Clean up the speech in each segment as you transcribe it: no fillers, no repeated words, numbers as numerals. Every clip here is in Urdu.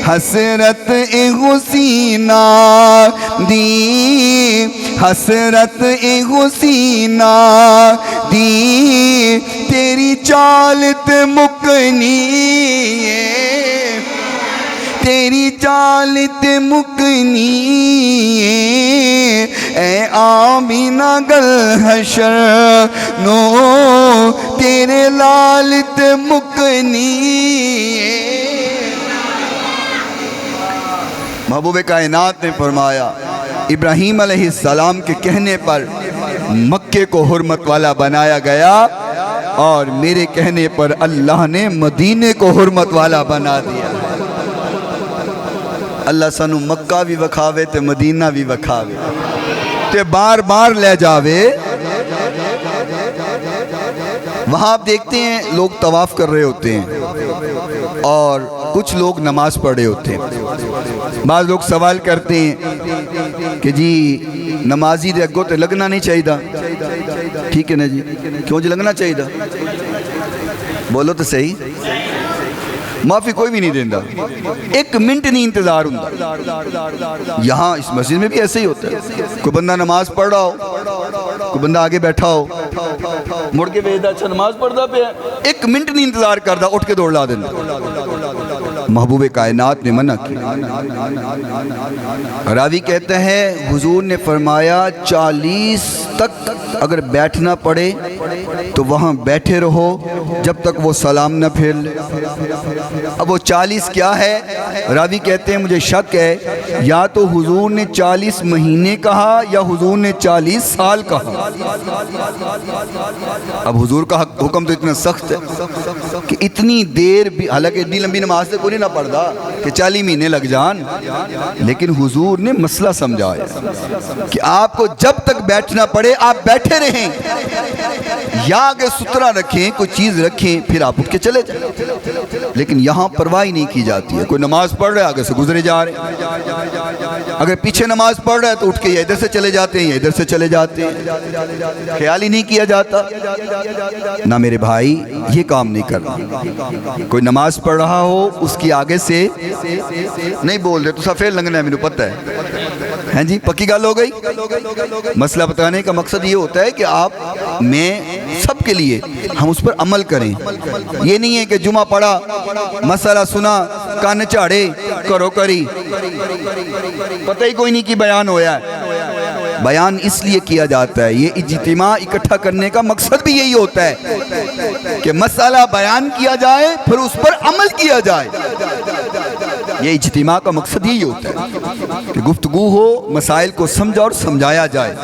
حسرت حسینہ دی، حسرت حسینہ دی، تیری چالت مکنی تیری چالت مکنی اے آمینہ گل حشر نو تیرے لالت مکنی۔ محبوب کائنات نے فرمایا ابراہیم علیہ السلام کے کہنے پر مکے کو حرمت والا بنایا گیا، اور میرے کہنے پر اللہ نے مدینے کو حرمت والا بنا دیا۔ اللہ سانو مکہ بھی وکھاوے تے مدینہ بھی وکھاوے تے بار بار لے جاوے۔ وہاں آپ دیکھتے ہیں لوگ طواف کر رہے ہوتے ہیں اور کچھ لوگ نماز پڑھ رہے ہوتے ہیں۔ بعض لوگ سوال کرتے ہیں کہ جی نمازی دے اگوں تے لگنا نہیں چاہیے، ٹھیک ہے نا جی، کیوں جی لگنا چاہیے؟ بولو تو صحیح۔ معافی کوئی بھی نہیں دیندہ، ایک منٹ نہیں انتظار ہوندہ۔ یہاں اس مسجد میں بھی ایسے ہی ہوتا ہے، کوئی بندہ نماز پڑھ رہا ہو، کوئی بندہ آگے بیٹھا ہو، مڑ کے بھیجدا اچھا نماز پڑھدا پیا، ایک منٹ نہیں انتظار کردا، اٹھ کے دوڑ لا دینا۔ محبوب کائنات نے منع کی۔ راوی کہتا ہے حضور نے فرمایا 40 تک اگر بیٹھنا پڑے تو وہاں بیٹھے رہو جب تک وہ سلام نہ پھیر لے۔ اب وہ 40 کیا ہے؟ راوی کہتے ہیں مجھے شک ہے یا تو حضور نے 40 مہینے کہا یا حضور نے 40 سال کہا۔ اب حضور کا حکم تو اتنا سخت ہے کہ اتنی دیر بھی، حالانکہ اتنی لمبی نماز سے کوئی نہ پڑھتا کہ 40 مہینے لگ جان، لیکن حضور نے مسئلہ سمجھایا کہ آپ کو جب تک بیٹھنا پڑے آپ بیٹھے رہیں، یا آگے سترہ رکھیں، کوئی چیز رکھیں، پھر آپ اٹھ کے چلے جائیں۔ لیکن یہاں پرواہی نہیں کی جاتی ہے، کوئی نماز پڑھ رہا ہے آگے سے گزرے جا رہے ہیں، اگر پیچھے نماز پڑھ رہا ہے تو اٹھ کے یا ادھر سے چلے جاتے ہیں یا ادھر سے چلے جاتے ہیں، خیال ہی نہیں کیا جاتا۔ نہ میرے بھائی یہ کام نہیں کرنا۔ کوئی نماز پڑھ رہا ہو اس کی آگے سے نہیں بول رہے تو سفید لنگنا ہے، مجھے پتہ ہے جی، پکی گل ہو گئی۔ مسئلہ بتانے کا مقصد یہ ہوتا ہے کہ آپ میں سب کے لیے ہم اس پر عمل کریں۔ یہ نہیں ہے کہ جمعہ پڑھا، مسئلہ سنا، کان چاڑے، کرو کری، پتہ ہی کوئی نہیں کہ بیان ہویا ہے۔ بیان اس لیے کیا جاتا ہے، یہ اجتماع اکٹھا کرنے کا مقصد بھی یہی ہوتا ہے کہ مسئلہ بیان کیا جائے پھر اس پر عمل کیا جائے۔ یہ اجتماع کا مقصد یہی ہوتا ہے کہ گفتگو ہو، مسائل کو سمجھا اور سمجھایا جائے،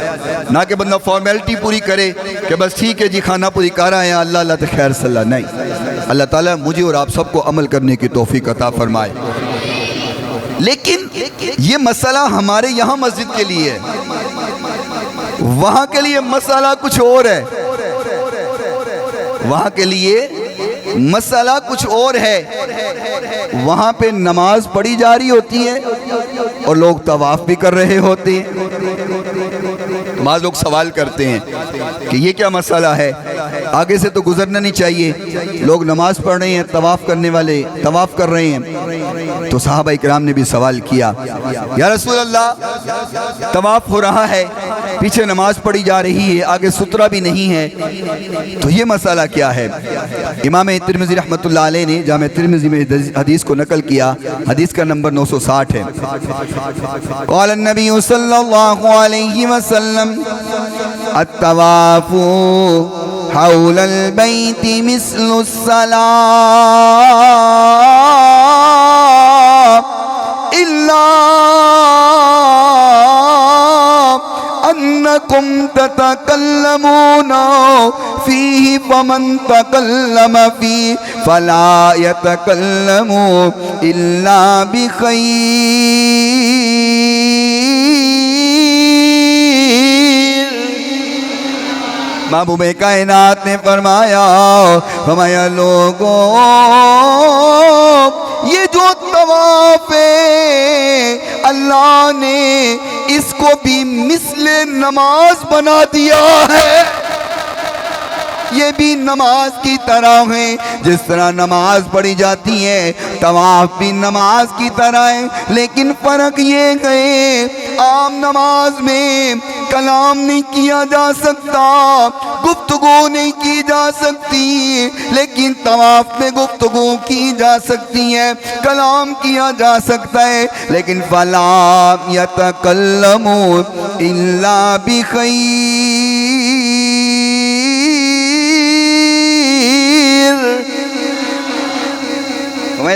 نہ کہ بندہ فارمیلٹی پوری کرے کہ بس ٹھیک ہے جی کھانا پوری کر رہے ہیں اللہ اللہ تو خیر صلی اللہ، نہیں۔ اللہ تعالیٰ مجھے اور آپ سب کو عمل کرنے کی توفیق عطا فرمائے۔ لیکن یہ مسئلہ ہمارے یہاں مسجد کے لیے ہے، وہاں کے لیے مسئلہ کچھ اور ہے، وہاں کے لیے مسئلہ کچھ اور ہے۔ وہاں پہ نماز پڑھی جا رہی ہوتی ہے اور لوگ طواف بھی کر رہے ہوتے ہیں۔ بعض لوگ سوال کرتے ہیں کہ یہ کیا مسئلہ ہے، آگے سے تو گزرنا نہیں چاہیے، لوگ نماز پڑھ رہے ہیں، طواف کرنے والے طواف کر رہے ہیں۔ تو صحابہ اکرام نے بھی سوال کیا یا رسول اللہ طواف ہو رہا ہے، پیچھے نماز پڑھی جا رہی ہے، آگے سترہ بھی نہیں ہے، تو یہ مسئلہ کیا ہے؟ امام ترمذی رحمۃ اللہ علیہ نے جامع ترمذی میں حدیث کو نقل کیا، حدیث کا نمبر 960 ہے۔ قال النبی صلی اللہ علیہ وسلم الطواف حول البیت مثل الصلاة الا انکم تتکلمون فیہ فمن تکلم فیہ فلا یتکلم الا بخیر۔ محبوب کائنات نے فرمایا لوگوں یہ جو طواف ہے اللہ نے اس کو بھی مثل نماز بنا دیا ہے۔ یہ بھی نماز کی طرح ہے، جس طرح نماز پڑھی جاتی ہے طواف بھی نماز کی طرح ہے، لیکن فرق یہ ہے عام نماز میں کلام نہیں کیا جا سکتا، گفتگو نہیں کی جا سکتی، لیکن طواف میں گفتگو کی جا سکتی ہے، کلام کیا جا سکتا ہے، لیکن فَلَا يَتَكَلَّمُونَ إِلَّا بِخَيْرٍ۔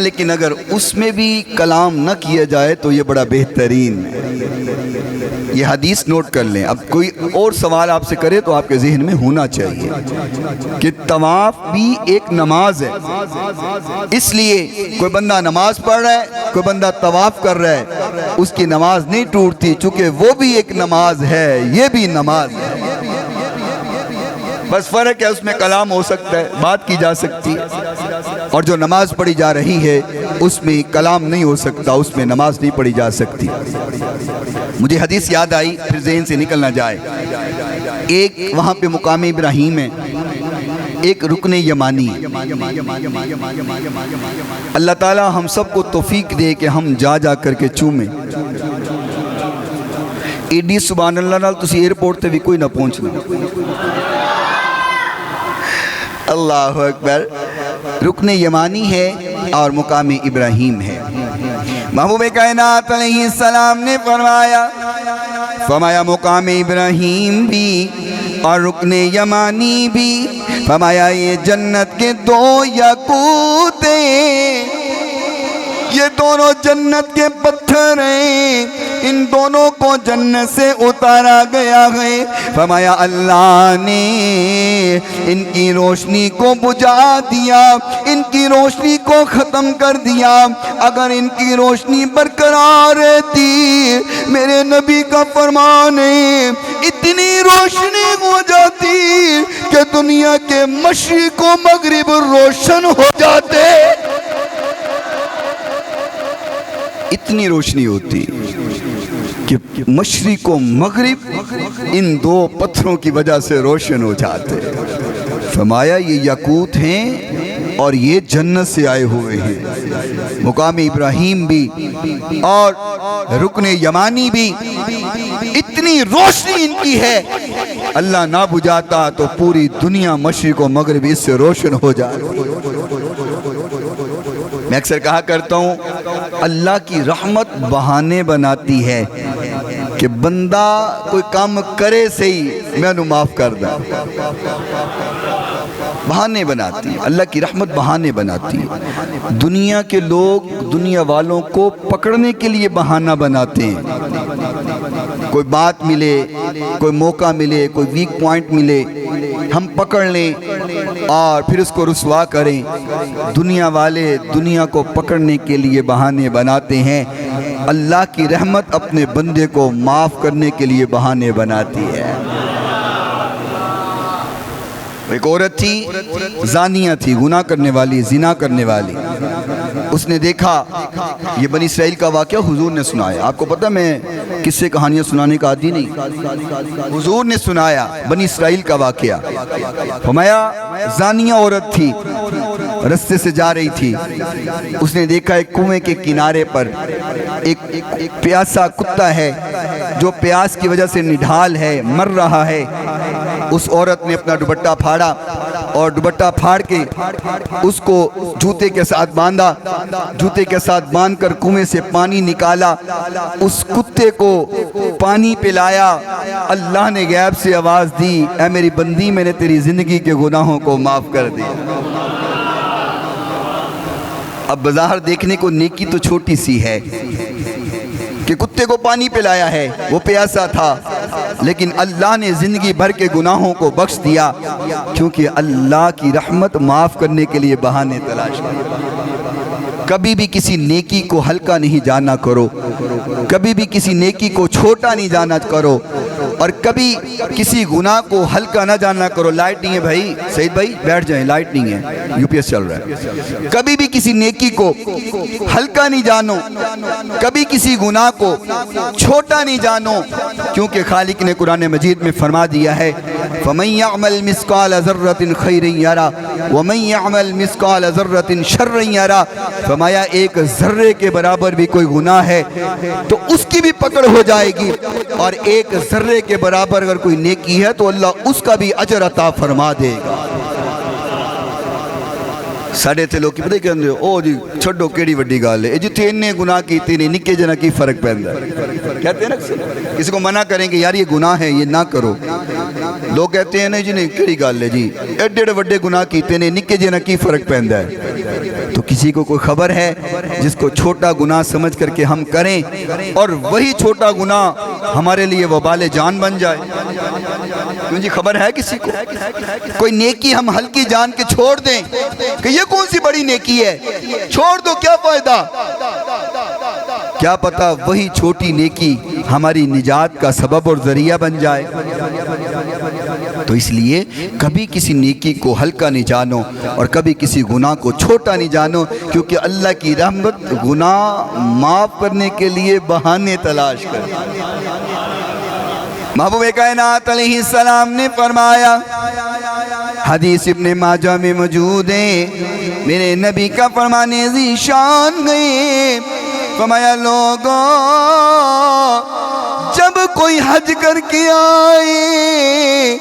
لیکن اگر اس میں بھی کلام نہ کیا جائے تو یہ بڑا بہترین ہے۔ یہ حدیث نوٹ کر لیں۔ اب کوئی اور سوال آپ سے کرے تو آپ کے ذہن میں ہونا چاہیے کہ طواف بھی ایک نماز ہے، اس لیے کوئی بندہ نماز پڑھ رہا ہے، کوئی بندہ طواف کر رہا ہے، اس کی نماز نہیں ٹوٹتی، چونکہ وہ بھی ایک نماز ہے، یہ بھی نماز ہے، بس فرق ہے اس میں کلام ہو سکتا ہے، بات کی جا سکتی ہے، اور جو نماز پڑھی جا رہی ہے اس میں کلام نہیں ہو سکتا، اس میں نماز نہیں پڑھی جا سکتی۔ مجھے حدیث یاد آئی، پھر ذہن سے نکل نہ جائے۔ ایک وہاں پہ مقام ابراہیم ہے، ایک رکن یمانی ہے۔ اللہ تعالی ہم سب کو توفیق دے کہ ہم جا جا کر کے چومیں۔ ایڈی سبحان اللہ نال تسی ایئرپورٹ تے بھی کوئی نہ پہنچنا۔ اللہ اکبر۔ رکن یمانی ہے اور مقام ابراہیم ہے۔ محبوب کائنات علیہ السلام نے فرمایا مقام ابراہیم بھی اور رکن یمانی بھی، فرمایا یہ جنت کے دو یاقوت ہیں، یہ دونوں جنت کے پتھر ہیں، ان دونوں کو جنت سے اتارا گیا ہے۔ فرمایا اللہ نے ان کی روشنی کو بجھا دیا، ان کی روشنی کو ختم کر دیا۔ اگر ان کی روشنی برقرار رہتی، میرے نبی کا فرمان ہے اتنی روشنی ہو جاتی کہ دنیا کے مشرق و مغرب روشن ہو جاتے، اتنی روشنی ہوتی کہ مشرق و مغرب ان دو پتھروں کی وجہ سے روشن ہو جاتے۔ فرمایا یہ یاقوت ہیں اور یہ جنت سے آئے ہوئے ہیں۔ مقام ابراہیم بھی اور رکن یمانی بھی اتنی روشنی ان کی ہے، اللہ نہ بجھاتا تو پوری دنیا مشرق و مغرب اس سے روشن ہو جاتی۔ میں اکثر کہا کرتا ہوں اللہ کی رحمت بہانے بناتی ہے کہ بندہ کوئی کام کرے صحیح میں انہوں معاف کر دا، بہانے بناتی ہے اللہ کی رحمت، بہانے بناتی ہے۔ دنیا کے لوگ دنیا والوں کو پکڑنے کے لیے بہانہ بناتے ہیں، کوئی بات ملے، کوئی موقع ملے، کوئی ویک پوائنٹ ملے، ہم پکڑ لیں اور پھر اس کو رسوا کریں۔ دنیا والے دنیا کو پکڑنے کے لیے بہانے بناتے ہیں، اللہ کی رحمت اپنے بندے کو معاف کرنے کے لیے بہانے بناتی ہے۔ ایک عورت تھی، زانیہ تھی، گناہ کرنے والی، زنا کرنے والی۔ اس نے دیکھا، یہ بنی اسرائیل کا واقعہ حضور نے سنایا۔ آپ کو پتہ میں کس سے کہانیاں سنانے کا عادی نہیں، حضور نے سنایا بنی اسرائیل کا واقعہ۔ فرمایا زانیہ عورت تھی، رستے سے جا رہی تھی، اس نے دیکھا ایک کنویں کے کنارے پر ایک پیاسا کتا ہے جو پیاس کی وجہ سے نڈھال ہے، مر رہا ہے۔ اس عورت نے اپنا دوپٹہ پھاڑا اور دوپٹہ پھاڑ کے اس کو جوتے کے ساتھ باندھا، جوتے کے ساتھ باندھ کر کنویں سے پانی نکالا، اس کتے کو پانی پلایا۔ اللہ نے غیب سے آواز دی، اے میری بندی میں نے تیری زندگی کے گناہوں کو معاف کر دیا۔ اب بظاہر دیکھنے کو نیکی تو چھوٹی سی ہے کہ کتے کو پانی پلایا ہے، وہ پیاسا تھا، لیکن اللہ نے زندگی بھر کے گناہوں کو بخش دیا، کیونکہ اللہ کی رحمت معاف کرنے کے لیے بہانے تلاش کریں۔ کبھی بھی کسی نیکی کو ہلکا نہیں جانا کرو، کبھی بھی کسی نیکی کو چھوٹا نہیں جانا کرو۔ اور کبھی کسی گناہ کو ہلکا نہ جاننا کرو. لائٹ نہیں ہے بھائی, سعید بھائی بیٹھ جائیں, لائٹ نہیں ہے, یو پی ایس چل رہا ہے. کبھی بھی کسی نیکی کو ہلکا نہیں جانو, کبھی کسی گناہ کو چھوٹا نہیں جانو, کیونکہ خالق نے قرآن مجید میں فرما دیا ہے فَمَن يَعْمَلْ مِثْقَالَ ذَرَّةٍ خَيْرٍ يَرَهُ وَمَن يَعْمَلْ مِثْقَالَ ذَرَّةٍ شَرًّا يَرَهُ. فرمایا ایک ذرے کے برابر بھی کوئی گناہ ہے تو اس کی بھی پکڑ ہو جائے گی, اور ایک ذرے کے برابر اگر کوئی نیکی ہے تو اللہ اس کا بھی اجر عطا فرما دے گا. ساڑھے تھے لوگ کی پتہ کہندے ہو او جی چھڑو کیڑی وڈی گال ہے, جتنے انہیں گناہ کیتے نہیں نکے جنہ کی فرق پہندا ہے. کہتے ہیں نا کسی کو منع کریں کہ یار یہ گناہ ہے یہ نہ کرو, لوگ کہتے ہیں نہیں جی نہیں کیڑی گال ہے جی ایڈے وڈے گناہ کیتے نہیں نکے جنہ کی فرق پہندا ہے. تو کسی کو کوئی خبر ہے جس کو چھوٹا گناہ سمجھ کر کے ہم کریں اور وہی چھوٹا گناہ ہمارے لیے وبال جان بن جائے؟ کیوں جی خبر ہے کسی کو؟ کوئی نیکی ہم ہلکی جان کے چھوڑ دیں کہ یہ کون سی بڑی نیکی ہے, چھوڑ دو کیا فائدہ, کیا پتہ وہی چھوٹی نیکی ہماری نجات کا سبب اور ذریعہ بن جائے. تو اس لیے کبھی کسی نیکی کو ہلکا نہیں جانو اور کبھی کسی گناہ کو چھوٹا نہیں جانو, کیونکہ اللہ کی رحمت گناہ معاف کرنے کے لیے بہانے تلاش کر. محبوب کائنات علیہ السلام نے فرمایا, حدیث ابن ماجہ میں موجود ہے, میرے نبی کا فرمانے ذیشان گئے, فرمایا لوگوں جب کوئی حج کر کے آئے,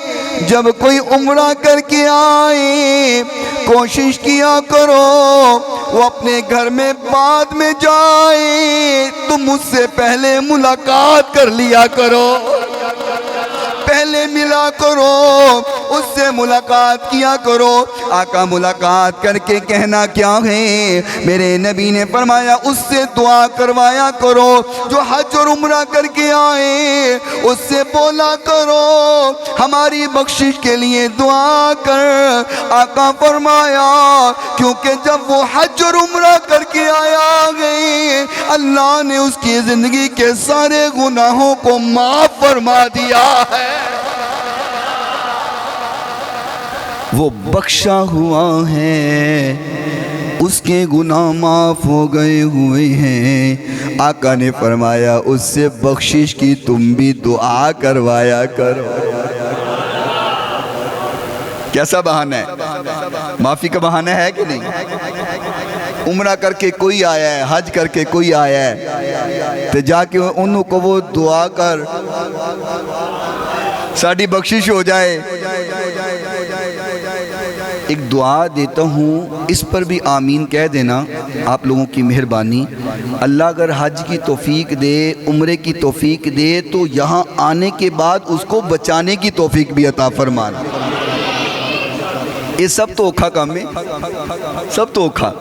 جب کوئی عمرہ کر کے آئے, کوشش کیا کرو وہ اپنے گھر میں بعد میں جائے, تم مجھ سے پہلے ملاقات کر لیا کرو, پہلے ملا کرو, اس سے ملاقات کیا کرو. آقا ملاقات کر کے کہنا کیا ہے؟ میرے نبی نے فرمایا اس سے دعا کروایا کرو, جو حج اور عمرہ کر کے آئے اس سے بولا کرو ہماری بخشش کے لیے دعا کر. آقا فرمایا کیونکہ جب وہ حج اور عمرہ کر کے آیا گئے اللہ نے اس کی زندگی کے سارے گناہوں کو معاف فرما دیا ہے. وہ بخشا ہوا ہے, اس کے گناہ معاف ہو گئے ہوئے ہیں. آقا نے فرمایا اس سے بخشش کی تم بھی دعا کروایا کرو. کیسا بہانہ ہے؟ معافی کا بہانہ ہے کہ نہیں؟ عمرہ کر کے کوئی آیا ہے, حج کر کے کوئی آیا ہے, تو جا کے انہوں کو وہ دعا کر ساڑھی بخشش ہو جائے. ایک دعا دیتا ہوں, اس پر بھی آمین کہہ دینا آپ لوگوں کی مہربانی. اللہ اگر حج کی توفیق دے, عمرے کی توفیق دے, تو یہاں آنے کے بعد اس کو بچانے کی توفیق بھی عطا فرمانا. یہ سب تو اوکھا کام ہے, سب تو اوکھا.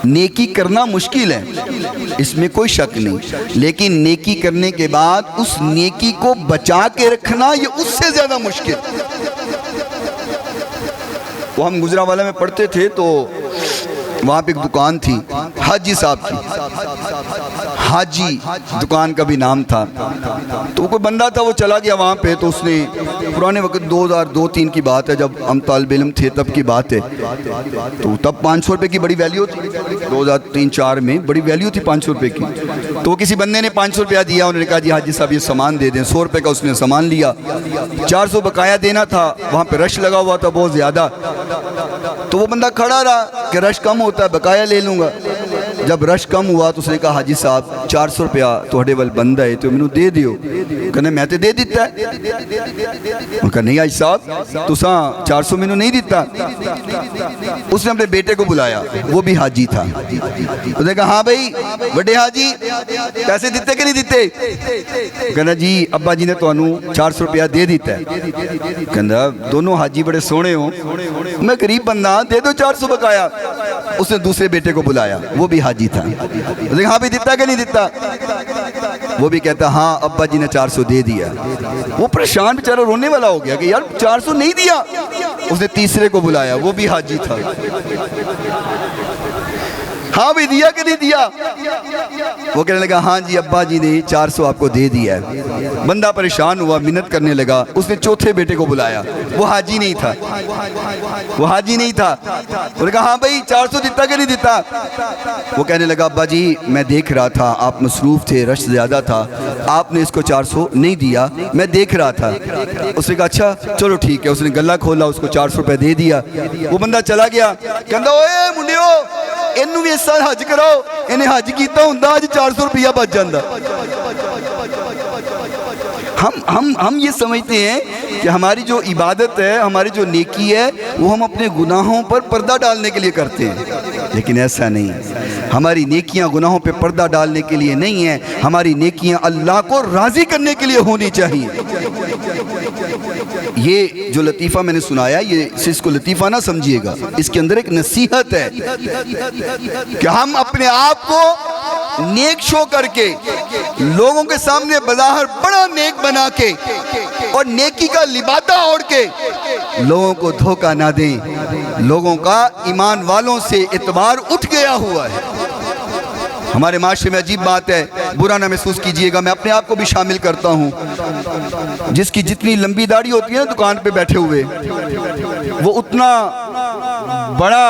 نیکی کرنا مشکل ہے اس میں کوئی شک نہیں, لیکن نیکی کرنے کے بعد اس نیکی کو بچا کے رکھنا یہ اس سے زیادہ مشکل. وہ ہم گجرانوالہ میں پڑھتے تھے تو وہاں پہ ایک دکان تھی حاجی صاحب کی, حاجی دکان کا بھی نام تھا. تو کوئی بندہ تھا وہ چلا گیا وہاں پہ, تو اس نے پرانے وقت 2002-03 کی بات ہے, جب ہم طالب علم تھے تب کی بات ہے, تو تب 500 روپے کی بڑی ویلیو تھی. 2003-04 میں بڑی ویلیو تھی 500 روپے کی. تو وہ کسی بندے نے 500 روپیہ دیا, انہوں نے کہا جی حاجی صاحب یہ سامان دے دیں. 100 روپے کا اس نے سامان لیا, 400 بقایا دینا تھا. وہاں پہ رش لگا ہوا تھا بہت زیادہ, تو وہ بندہ کھڑا رہا کہ رش کم ہوتا ہے بقایا لے لوں گا. جب رش کم ہوا تو اس نے کہا حاجی صاحب 400 روپیہ توڑے وال بندہ ہے تو میں دے دیو. کہنے میں تے دے دیتا ہے. انہوں کہا نہیں حاجی صاحب تساں 400 میں نہیں دیتا. اس نے اپنے بیٹے کو بلایا, وہ بھی حاجی تھا. اس نے کہا ہاں بھائی بڑے حاجی پیسے دیتے کہ نہیں دیتے؟ کہنا جی ابا جی نے تو انہوں 400 روپیہ دے دیتا ہے. کہنا دونوں حاجی بڑے سونے ہوں, میں غریب بندہ دے دو 400 بقایا. اس نے دوسرے بیٹے کو بلایا, وہ بھی حاجی تھا. ہاں بھی دیتا کہ نہیں دیتا؟ وہ بھی کہتا ہاں ابا جی نے 400 دے دیا. وہ پریشان بیچارہ رونے والا ہو گیا کہ یار 400 نہیں دیا. اس نے تیسرے کو بلایا, وہ بھی حاجی تھا. ہاں بھی دیا کہ نہیں دیا؟ وہ کہنے لگا ہاں جی ابا جی نے 400 آپ کو دے دیا ہے۔ بندہ پریشان ہوا، منت کرنے لگا، اس نے چوتھے بیٹے کو بلایا، وہ حاجی نہیں تھا، وہ حاجی نہیں تھا۔ انہوں نے کہا ہاں بھائی 400 دیتا کہ نہیں دیتا؟ وہ کہنے لگا ابا جی میں دیکھ رہا تھا آپ مصروف تھے، رش زیادہ تھا، آپ نے اس کو 400 نہیں دیا، میں دیکھ رہا تھا۔ اس نے کہا اچھا چلو ٹھیک ہے، اس نے گلہ کھولا، اس کو 400 روپے دے دیا۔ وہ بندہ چلا گیا، کہندا اوے منڈیو انہوں بھی اس سال حج کرو، انہیں حج کیتا ہوندا آج 400 روپیہ بچ جاندا۔ ہم یہ سمجھتے ہیں کہ ہماری جو عبادت ہے، ہماری جو نیکی ہے، وہ ہم اپنے گناہوں پر پردہ ڈالنے کے لیے کرتے ہیں، لیکن ایسا نہیں ہے۔ ہماری نیکیاں گناہوں پہ پردہ ڈالنے کے لیے نہیں ہیں، ہماری نیکیاں اللہ کو راضی کرنے کے لیے ہونی چاہیے۔ یہ جو لطیفہ میں نے سنایا، یہ اس کو لطیفہ نہ سمجھیے گا، اس کے اندر ایک نصیحت ہے کہ ہم اپنے آپ کو نیک شو کر کے، لوگوں کے سامنے بظاہر بڑا نیک بنا کے اور نیکی کا لبادہ اوڑھ کے لوگوں کو دھوکہ نہ دیں۔ لوگوں کا ایمان والوں سے اعتبار اٹھ گیا ہوا ہے۔ ہمارے معاشرے میں عجیب بات ہے، برا نہ محسوس کیجئے گا، میں اپنے آپ کو بھی شامل کرتا ہوں، جس کی جتنی لمبی داڑھی ہوتی ہے نا دکان پہ بیٹھے ہوئے، وہ اتنا بڑا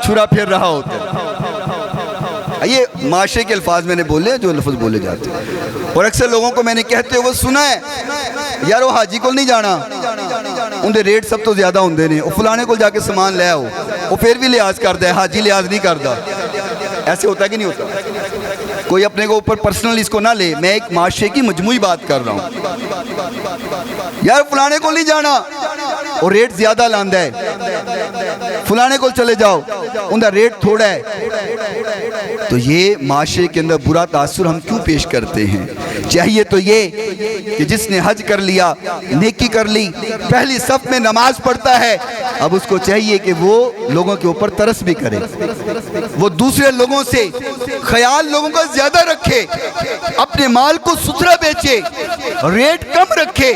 چھرا پھیر رہا ہوتا ہے۔ یہ معاشرے کے الفاظ میں نے بولے جو لفظ بولے جاتے ہیں، اور اکثر لوگوں کو میں نے کہتے ہوئے سنا ہے یار وہ حاجی کو نہیں جانا، اندے ریٹ سب تو زیادہ ہوندے نے، وہ فلانے کو جا کے سامان لے آؤ، وہ پھر بھی لحاظ کرتا ہے، حاجی لحاظ نہیں کرتا۔ ایسے ہوتا ہے کہ نہیں ہوتا؟ کوئی اپنے کو اوپر پرسنل اس کو نہ لے، میں ایک معاشرے کی مجموعی بات کر رہا ہوں۔ یار فلانے کو نہیں جانا، وہ ریٹ زیادہ لاندہ ہے، فلانے کو چلے جاؤ اندھا ریٹ تھوڑا ہے۔ تو یہ معاشرے کے اندر برا تاثر ہم کیوں پیش کرتے ہیں؟ چاہیے تو یہ کہ جس نے حج کر لیا، نیکی کر لی، پہلی صف میں نماز پڑھتا ہے، اب اس کو چاہیے کہ وہ لوگوں کے اوپر ترس بھی کرے، وہ دوسرے لوگوں سے خیال لوگوں کا زیادہ رکھے، اپنے مال کو ستھرا بیچے، ریٹ کم رکھے،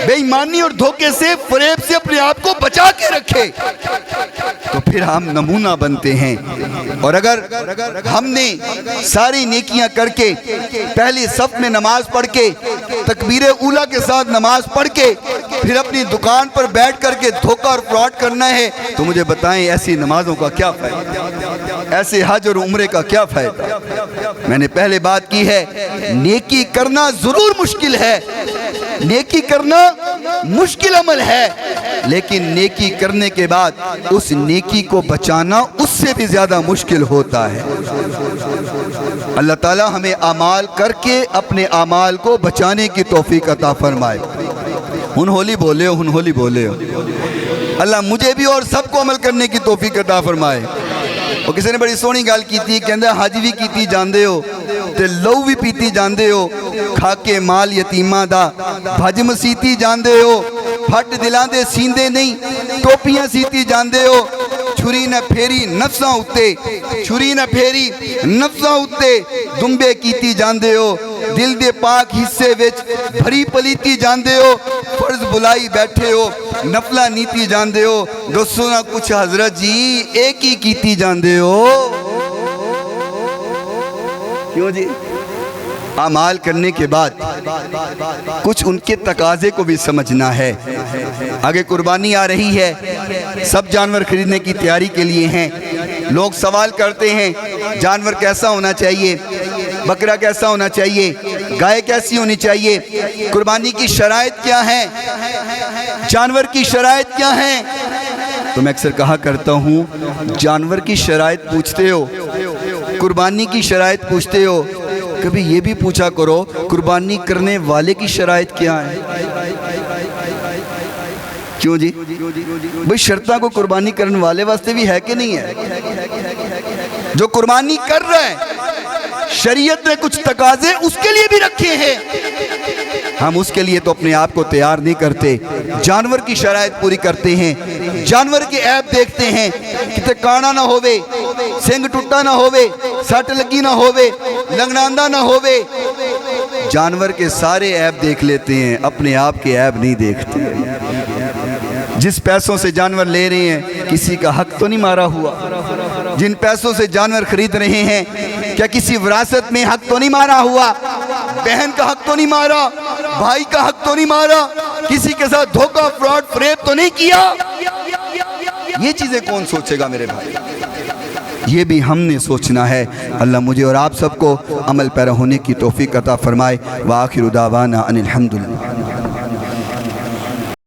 بے ایمانی اور دھوکے سے، فریب سے اپنے آپ کو بچا کے رکھے، تو پھر ہم نمونہ بنتے ہیں۔ اور اگر ہم نے ساری نیکیاں کر کے، پہلی صف میں نماز پڑھ کے، تکبیر اولیٰ کے ساتھ نماز پڑھ کے، پھر اپنی دکان پر بیٹھ کر کے دھوکہ اور فراڈ کرنا ہے، تو مجھے بتائیں ایسی نمازوں کا کیا فائدہ؟ ایسے حج اور عمرے کا کیا فائدہ؟ میں نے پہلے بات کی ہے، نیکی کرنا ضرور مشکل ہے، نیکی کرنا مشکل عمل ہے، لیکن نیکی کرنے کے بعد اس نیکی کو بچانا اس سے بھی زیادہ مشکل ہوتا ہے۔ اللہ تعالیٰ ہمیں اعمال کر کے اپنے اعمال کو بچانے کی توفیق عطا فرمائے۔ ہنہولی بولے ہو، ہنہولی بولے ہو۔ اللہ مجھے بھی اور سب کو عمل کرنے کی توفیق عطا فرمائے۔ اور کسی نے بڑی سونی گال کی تھی، کہندہ حج بھی کیتی جاندے ہو تے لو بھی پیتی جاندے ہو، کھا کے مال یتیمہ دا بھج مسیتی جاندے ہو، پھٹ دلان دے سیندے نہیں ٹوپیاں سیتی جاندے ہو، چھری نہ پھیری نفساں اتے، چھری نہ پھیری نفساں اتے دنبے کیتی جاندے ہو، دل دے پاک حصے وچ بھری پلیتی جاندے ہو، فرض بلائی بیٹھے ہو، نفلہ نیتی جاندے ہو، دسو نہ کچھ حضرت جی ایک ہی کیتی جاندے ہو۔ کیوں جی؟ اعمال کرنے کے بعد کچھ ان کے تقاضے کو بھی سمجھنا ہے۔ آگے قربانی آ رہی ہے، سب جانور خریدنے کی تیاری کے لیے ہیں۔ لوگ سوال کرتے ہیں جانور کیسا ہونا چاہیے، بکرا کیسا ہونا چاہیے، گائے کیسی ہونی چاہیے، قربانی کی شرائط کیا ہیں، جانور کی شرائط کیا ہیں؟ تو میں اکثر کہا کرتا ہوں جانور کی شرائط پوچھتے ہو، قربانی کی شرائط پوچھتے ہو، کبھی یہ بھی پوچھا کرو قربانی کرنے والے کی شرائط کیا ہے؟ کیوں جی؟ بھئی شرطاں کو قربانی کرنے والے واسطے بھی ہے کہ نہیں ہے؟ جو قربانی کر رہا ہے شریعت نے کچھ تقاضے اس کے لیے بھی رکھے ہیں، ہم اس کے لیے تو اپنے آپ کو تیار نہیں کرتے، جانور کی شرائط پوری کرتے ہیں، جانور کے عیب دیکھتے ہیں، کتے کانا نہ ہووے، سنگ ٹوٹا نہ ہووے، سٹ لگی نہ ہووے، لنگناندہ نہ ہووے، جانور کے سارے عیب دیکھ لیتے ہیں، اپنے آپ کے عیب نہیں دیکھتے۔ جس پیسوں سے جانور لے رہے ہیں کسی کا حق تو نہیں مارا ہوا، جن پیسوں سے جانور خرید رہے ہیں، کیا کسی وراثت میں حق تو نہیں مارا ہوا؟ بہن کا حق تو نہیں مارا؟ بھائی کا حق تو نہیں مارا؟ کسی کے ساتھ دھوکہ فراڈ فریب تو نہیں کیا؟ یہ چیزیں کون سوچے گا میرے بھائی؟ یہ بھی ہم نے سوچنا ہے۔ اللہ مجھے اور آپ سب کو عمل پیرا ہونے کی توفیق عطا فرمائے۔ وآخر دعوانا ان الحمدللہ۔